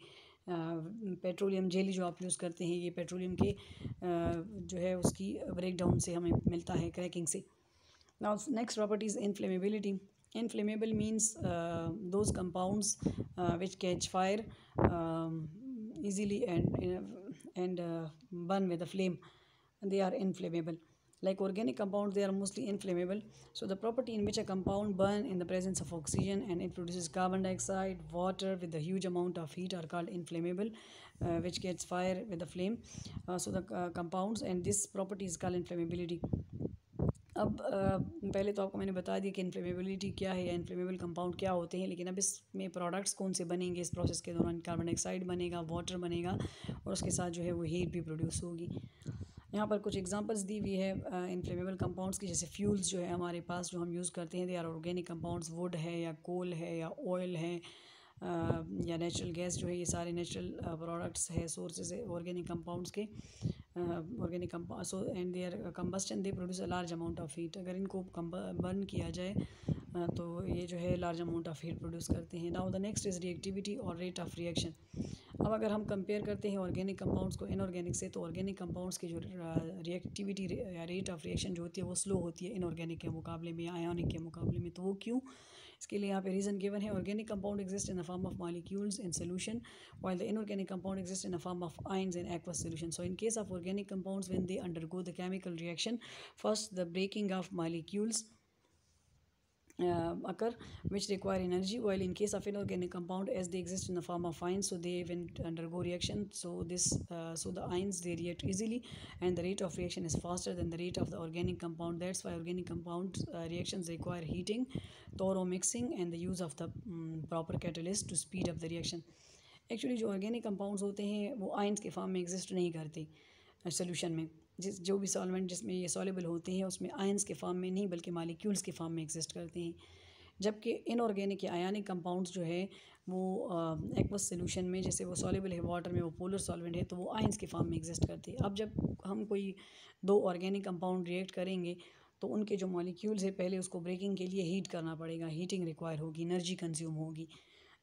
पेट्रोलियम जेली जो आप यूज़ करते हैं, ये पेट्रोलियम के जो है उसकी ब्रेक डाउन से हमें मिलता है क्रैकिंग से। Now next property is inflammability. Inflammable means those compounds which catch fire easily and burn with a flame. They are inflammable. Like organic compounds, they are mostly inflammable. So the property in which a compound burn in the presence of oxygen and it produces carbon dioxide, water with a huge amount of heat are called inflammable, which gets fire with a flame. So the compounds and this property is called inflammability. अब पहले तो आपको मैंने बता दिया कि इन्फ्लेमेबिलिटी क्या है या इन्फ्लेमेबल कंपाउंड क्या होते हैं, लेकिन अब इसमें प्रोडक्ट्स कौन से बनेंगे इस प्रोसेस के दौरान। कार्बन डाइऑक्साइड बनेगा, वाटर बनेगा और उसके साथ जो है वो हीट भी प्रोड्यूस होगी। यहाँ पर कुछ एग्जांपल्स दी हुई है इन्फ्लेमेबल कंपाउंड्स की। जैसे फ्यूल्स जो है हमारे पास जो हम यूज़ करते हैं, they are organic compounds. Wood है या कोल है या ऑयल है या नेचुरल गैस जो है, ये सारे नेचुरल प्रोडक्ट्स है, सोर्सेज है ऑर्गेनिक कंपाउंड्स के। Organic compound so and their combustion they produce a large amount of heat. अगर इनको बर्न किया जाए तो ये जो है large amount of heat produce करते हैं। Now the next is reactivity और रेट ऑफ रिएक्शन। अब अगर हम कंपेयर करते हैं ऑर्गेनिक कंपाउंड्स को इनऑर्गेनिक से, तो ऑर्गेनिक कंपाउंड्स की जो रिएक्टिविटी या रेट ऑफ रिएक्शन जो होती है वो स्लो होती है इनऑर्गेनिक के मुकाबले में या आयोनिक के मुकाबले में। तो वो क्यों? इसके लिए यहाँ पे रीज़न गिवन है। Organic compound exist in the form of molecules in solution while the inorganic compound exists in the form of ions in aqueous solution. So in case of organic compounds, when they undergo the chemical reaction, first the breaking of molecules occur which require energy, while in case of inorganic compound, as they exist in the form of ions, so they when undergo reaction, so the ions they react easily and the rate of reaction is faster than the rate of the organic compound. That's why organic compound reactions require heating, thorough mixing and the use of the proper catalyst to speed up the reaction. Actually जो ऑर्गेनिक कंपाउंड्स होते हैं वो आयंस के फॉर्म में एग्जिस्ट नहीं करते सोल्यूशन में। जो भी सॉल्वेंट जिसमें ये सॉल्युबल होते हैं उसमें आयंस के फॉर्म में नहीं बल्कि मॉलिक्यूल्स के फॉर्म में एग्जिस्ट करते हैं। जबकि इनऑर्गेनिक या आयनिक कंपाउंड्स जो है वो एक्वस सोल्यूशन में, जैसे वो सॉल्युबल है वाटर में, वो पोलर सॉल्वेंट है, तो वो आयंस के फॉर्म में एग्जिस्ट करते हैं। अब जब हम कोई दो ऑर्गेनिक कंपाउंड रिएक्ट करेंगे तो उनके जो मॉलिक्यूल्स है पहले उसको ब्रेकिंग के लिए हीट करना पड़ेगा, हीटिंग रिक्वायर होगी, एनर्जी कंज्यूम होगी,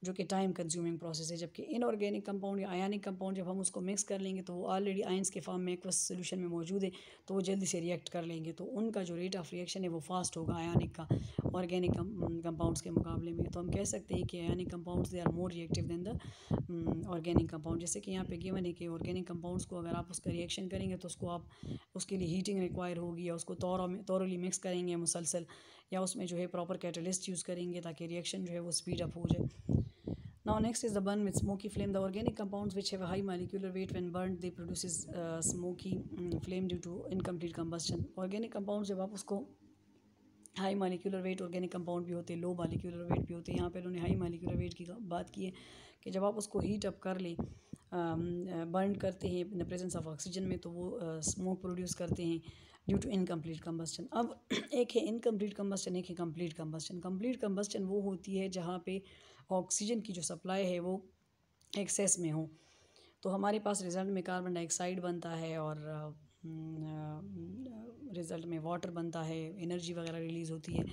जो कि टाइम कंज्यूमिंग प्रोसेस है। जबकि इनऑर्गेनिक कंपाउंड या आयनिक कंपाउंड जब हम उसको मिक्स कर लेंगे तो वो ऑलरेडी आयंस के फॉर्म में एक्वस सोल्यूशन में मौजूद है, तो वो जल्दी से रिएक्ट कर लेंगे, तो उनका जो रेट ऑफ रिएक्शन है वो फास्ट होगा आयनिक का ऑर्गेनिक कंपाउंड्स के मुकाबले में। तो हम कह सकते हैं कि ionic compounds they are more reactive than the organic compound. जैसे कि यहाँ पे गिवन है कि ऑर्गेनिक कंपाउंड्स को अगर आप उसका रिएक्शन करेंगे तो उसको आप उसके लिए हीटिंग रिक्वायर होगी, या उसको तोरली मिक्स करेंगे मुसलसल, या उसमें जो है प्रॉपर कैटलिस्ट यूज़ करेंगे ताकि रिएक्शन जो है वो स्पीड अप हो जाए। Now next is the burn with smoky flame. The organic compounds which have a high molecular weight when burned they produces smoky flame due to incomplete combustion. Organic compounds जब आप उसको high molecular wait organic compound भी होते हैं, लो मालिक्यूलर वेट भी होते हैं। यहाँ पर उन्होंने हाई मालिक्यूलर वेट की बात की है कि जब आप उसको हीट अप कर लें, बर्न करते हैं in the presence of oxygen में, तो वो स्मोक प्रोड्यूस करते हैं ड्यू टू इनकम्प्लीट कम्बस्टन। अब एक है इनकम्प्लीट कम्बस्टन, एक है कम्प्लीट कम्बस्टन। कम्प्लीट कम्बस्टन वो होती है जहाँ पे ऑक्सीजन की जो सप्लाई है वो एक्सेस में हो, तो हमारे पास रिज़ल्ट में कार्बन डाइऑक्साइड बनता है और रिज़ल्ट में वाटर बनता है, एनर्जी वगैरह रिलीज़ होती है।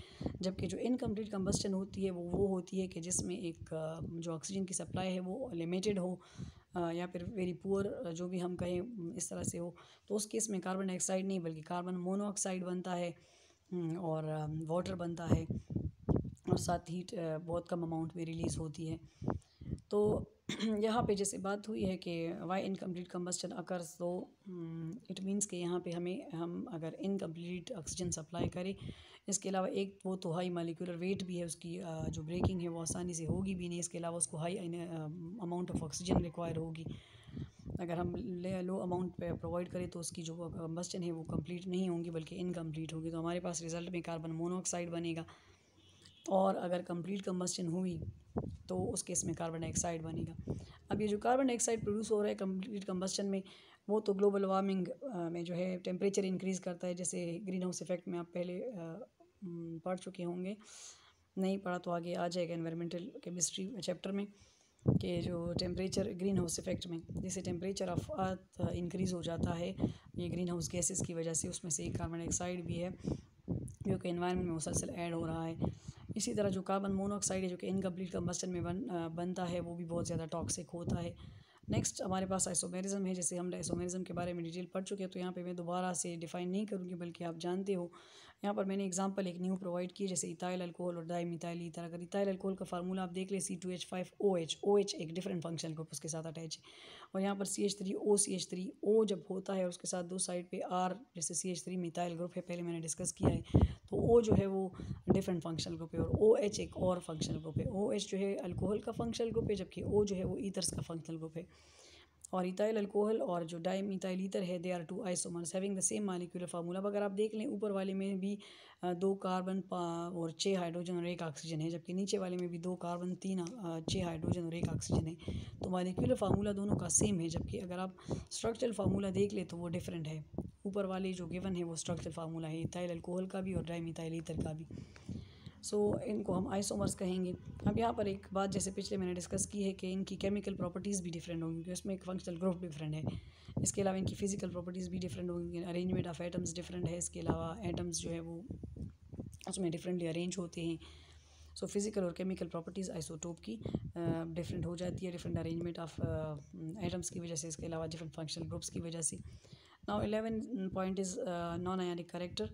जबकि जो इनकम्प्लीट कम्बस्टन होती है वो होती है कि जिसमें एक जो ऑक्सीजन की सप्लाई है वो लिमिटेड हो या फिर वेरी पुअर, जो भी हम कहें इस तरह से हो। तो उस केस में कार्बन डाइऑक्साइड नहीं बल्कि कार्बन मोनोऑक्साइड बनता है और वाटर बनता है, और साथ हीट बहुत कम अमाउंट में रिलीज़ होती है। तो यहाँ पे जैसे बात हुई है कि वाई इनकम्प्लीट कम्बस्टन अकर्स, तो इट मीन्स कि यहाँ पे हम अगर इनकम्प्लीट ऑक्सीजन सप्लाई करें, इसके अलावा एक वो तो हाई मालिक्यूलर वेट भी है, उसकी जो ब्रेकिंग है वो आसानी से होगी भी नहीं, इसके अलावा उसको high amount of oxygen require होगी। अगर हम लो अमाउंट पे प्रोवाइड करें तो उसकी जो कम्बस्टन है वो कंप्लीट नहीं होंगी बल्कि इनकम्प्लीट होगी, तो हमारे पास रिज़ल्ट में कार्बन मोनोऑक्साइड बनेगा। और अगर कंप्लीट कम्बस्टन हुई तो उस केस में कार्बन डाइऑक्साइड बनेगा। अब ये जो कार्बन डाइऑक्साइड प्रोड्यूस हो रहा है कंप्लीट कम्बस्टन में, वो तो ग्लोबल वार्मिंग में जो है टेम्परेचर इंक्रीज़ करता है। जैसे ग्रीन हाउस इफेक्ट में आप पहले पढ़ चुके होंगे, नहीं पढ़ा तो आगे आ जाएगा एनवायरमेंटल केमिस्ट्री चैप्टर में, कि जो टेम्परेचर ग्रीन हाउस इफेक्ट में जैसे टेम्परेचर ऑफ अर्थ इंक्रीज़ हो जाता है ये ग्रीन हाउस गैसेस की वजह से, उसमें से एक कार्बन डाइऑक्साइड भी है जो कि एनवायरनमेंट में मुसलसल ऐड हो रहा है। इसी तरह जो कार्बन मोनोऑक्साइड है जो कि इनकम्प्लीट कम्बस्टन में बनता है वो भी बहुत ज़्यादा टॉक्सिक होता है। नेक्स्ट हमारे पास आइसोमेरिज्म है। जैसे हम आइसोमेरिज्म के बारे में डिटेल पढ़ चुके हैं, तो यहाँ पे मैं दोबारा से डिफ़ाइन नहीं करूँगी बल्कि आप जानते हो। यहाँ पर मैंने एग्जांपल एक न्यू प्रोवाइड की, जैसे इथाइल अल्कोहल और डाईमिथाइल ईथर। अगर इथाइल अल्कोहल का फार्मूला आप देख लें C2H5OH, OH एक डिफरेंट फंक्शनल ग्रुप उसके साथ अटैच है, और यहाँ पर CH3O जब होता है उसके साथ दो साइड पे R, जैसे CH3 मिथाइल ग्रुप है, पहले मैंने डिस्कस किया है, तो O जो है वो डिफरेंट फंक्शनल ग्रुप है, और OH एक और फंक्शनल ग्रुप है। OH जो है अल्कोहल का फंक्शनल ग्रुप है, जबकि O जो है वो ईथर्स का फंक्शनल ग्रुप है। और इथाइल अल्कोहल और जो डाईमिथाइल ईथर है they are two isomers having the same molecular formula. अगर आप देख लें ऊपर वाले में भी 2 कार्बन और 6 हाइड्रोजन और 1 ऑक्सीजन है, जबकि नीचे वाले में भी 2 कार्बन 6 हाइड्रोजन और 1 ऑक्सीजन है, तो मॉलिक्यूलर फार्मूला दोनों का सेम है। जबकि अगर आप स्ट्रक्चरल फार्मूला देख लें तो वो डिफरेंट है। ऊपर वाले जो गिवन है वो स्ट्रक्चरल फार्मूला है इथाइल अल्कोहल का भी और डाईमिथाइल ईथर का भी, सो इनको हम आइसोमर्स कहेंगे। अब यहाँ पर एक बात जैसे पिछले मैंने डिस्कस की है कि इनकी केमिकल प्रॉपर्टीज़ भी डिफरेंट होंगी, क्योंकि इसमें एक फंक्शनल ग्रुप डिफरेंट है। इसके अलावा इनकी फिजिकल प्रॉपर्टीज़ भी डिफरेंट होंगी, अरेंजमेंट ऑफ एटम्स डिफरेंट है। इसके अलावा एटम्स जो है वो उसमें डिफरेंटली अरेंज होते हैं। सो फिज़िकल और केमिकल प्रॉपर्टीज़ आइसोटोप की डिफरेंट हो जाती है, डिफरेंट अरेंजमेंट ऑफ एटम्स की वजह से, इसके अलावा डिफरेंट फंक्शनल ग्रुप्स की वजह से. Now 11 point is non-ionic character.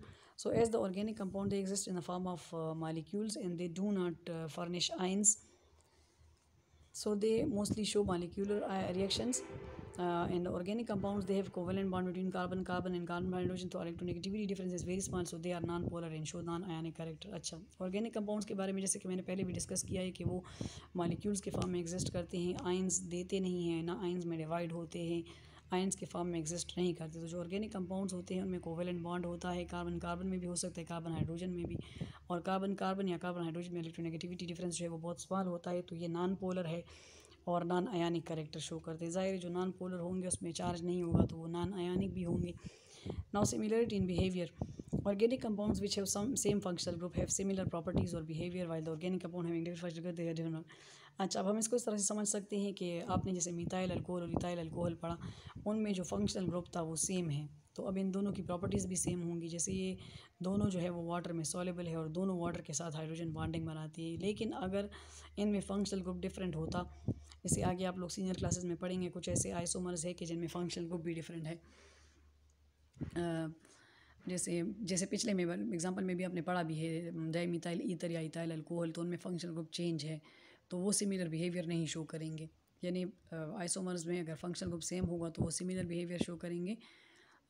So as the organic compound, they exist in the form of molecules and they do not furnish ions. So they mostly show molecular reactions. And organic compounds, they have covalent bond between carbon and carbon hydrogen. So electronegativity difference is very small, so they are non-polar and show non-ionic character. अच्छा, organic compounds के बारे में जैसे कि मैंने पहले भी डिस्कस किया है कि वो मॉलिक्यूल्स के फॉर्म में एग्जिस्ट करते हैं, आयंस देते नहीं हैं, ना आयंस में डिवाइड होते हैं, आयंस के फॉर्म में एग्जिस्ट नहीं करते. तो जो ऑर्गेनिक कंपाउंड्स होते हैं उनमें कोवेलेंट बॉन्ड होता है, कार्बन कार्बन में भी हो सकता है, कार्बन हाइड्रोजन में भी, और कार्बन कार्बन या कार्बन हाइड्रोजन में इलेक्ट्रोनेगेटिविटी डिफरेंस जो है वो बहुत स्मॉल होता है. तो ये नॉन पोलर है और नॉन आयानिक करेक्टर शो करते हैं. ज़ाहिर जो नॉन पोलर होंगे उसमें चार्ज नहीं होगा तो वो नॉन आयानिक भी होंगे. Now similarity in behaviour. Organic compounds which have some same functional group have similar properties or behavior while the organic compound having different functional group they are different. अच्छा, अब हम इसको इस तरह से समझ सकते हैं कि आपने जैसे मिथाइल अल्कोहल और इथाइल अल्कोहल पढ़ा, उनमें जो फंक्शनल ग्रुप था वो सेम है, तो अब इन दोनों की प्रॉपर्टीज़ भी सेम होंगी. जैसे ये दोनों जो है वो वाटर में सॉल्युबल है और दोनों वाटर के साथ हाइड्रोजन बॉन्डिंग बनाती है. लेकिन अगर इनमें फंक्शनल ग्रुप डिफरेंट होता, जैसे आगे आप लोग सीनियर क्लासेस में पढ़ेंगे, कुछ ऐसे आइसोमर्स है कि जिनमें फंक्शनल ग्रुप भी डिफरेंट है. जैसे जैसे पिछले में एग्जांपल में भी आपने पढ़ा भी है, डाइमिथाइल ईथर या इथाइल अल्कोहल, तो उनमें फंक्शनल ग्रुप चेंज है, तो वो सिमिलर बिहेवियर नहीं शो करेंगे. यानी आइसोमर्स में अगर फंक्शनल ग्रुप सेम होगा तो वो सिमिलर बिहेवियर शो करेंगे,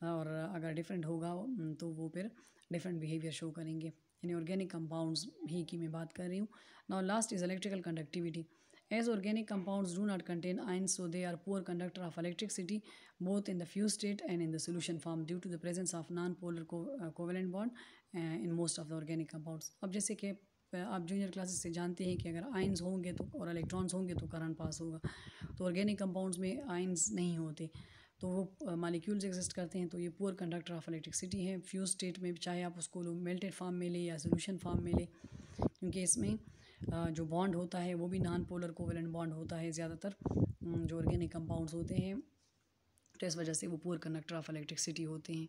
और अगर डिफरेंट होगा तो वो फिर डिफरेंट बिहेवियर शो करेंगे. यानी ऑर्गेनिक कंपाउंड्स ही की मैं बात कर रही हूँ. Now last is electrical conductivity. As organic compounds do not contain ions, so they are poor conductor of electricity both in the fused state and in the solution form due to the presence of non-polar covalent bond in most of the organic compounds. अब जैसे कि आप जूनियर क्लासेस से जानते हैं कि अगर आयंस होंगे तो और इलेक्ट्रॉन्स होंगे तो करंट पास होगा. तो ऑर्गेनिक कंपाउंड्स में आयंस नहीं होते, तो वो मालिक्यूल्स एग्जिस्ट करते हैं, तो ये पुअर कंडक्टर ऑफ इलेक्ट्रिसिटी है. फ्यूज स्टेट में चाहे आप उसको मेल्टेड फॉर्म में ले या सोल्यूशन फॉर्म में ले, क्योंकि इसमें जो बॉन्ड होता है वो भी नॉन पोलर कोवेलेंट बॉन्ड होता है ज़्यादातर जो ऑर्गेनिक कंपाउंड्स होते हैं, तो इस वजह से वो पुअर कंडक्टर ऑफ इलेक्ट्रिसिटी होते हैं.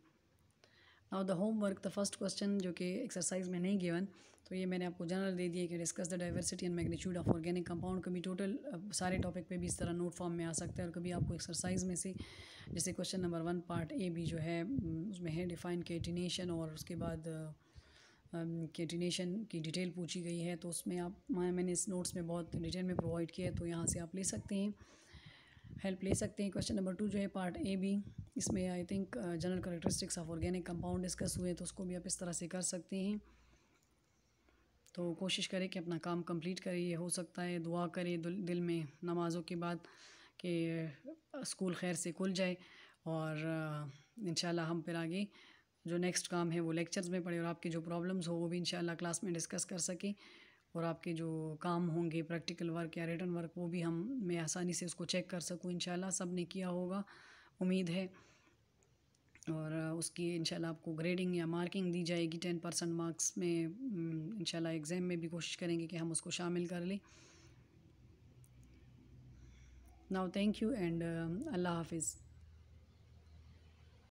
Now the homework, the first question जो कि एक्सरसाइज में नहीं गिवन, तो ये मैंने आपको जनरल दे दिया कि discuss the diversity and magnitude of organic compound. कभी टोटल सारे टॉपिक पे भी इस तरह नोट फॉर्म में आ सकता है, और कभी आपको एक्सरसाइज में से जैसे क्वेश्चन नंबर 1 पार्ट ए भी जो है उसमें है डिफाइन केटिनेशन, और उसके बाद केटिनेशन की डिटेल पूछी गई है, तो उसमें आप मैंने इस नोट्स में बहुत डिटेल में प्रोवाइड किया है, तो यहाँ से आप ले सकते हैं, हेल्प ले सकते हैं. क्वेश्चन नंबर 2 जो है पार्ट ए भी, इसमें I think general characteristics of organic compound discuss हुए, तो उसको भी आप इस तरह से कर सकते हैं. तो कोशिश करें कि अपना काम कंप्लीट करें. ये हो सकता है दुआ करें दिल में नमाज़ों के बाद कि स्कूल खैर से खुल जाए, और इंशाल्लाह हम फिर आगे जो नेक्स्ट काम है वो लेक्चर्स में पढ़े, और आपकी जो प्रॉब्लम्स हो वो भी इंशाल्लाह क्लास में डिस्कस कर सकें, और आपके जो काम होंगे प्रैक्टिकल वर्क या रिटन वर्क वो भी मैं आसानी से उसको चेक कर सकूं. इंशाल्लाह सब ने किया होगा, उम्मीद है, और उसकी इंशाल्लाह आपको ग्रेडिंग या मार्किंग दी जाएगी 10% मार्क्स में. इंशाल्लाह एग्ज़ाम में भी कोशिश करेंगे कि हम उसको शामिल कर लें. नाउ थैंक यू एंड अल्लाह हाफिज़.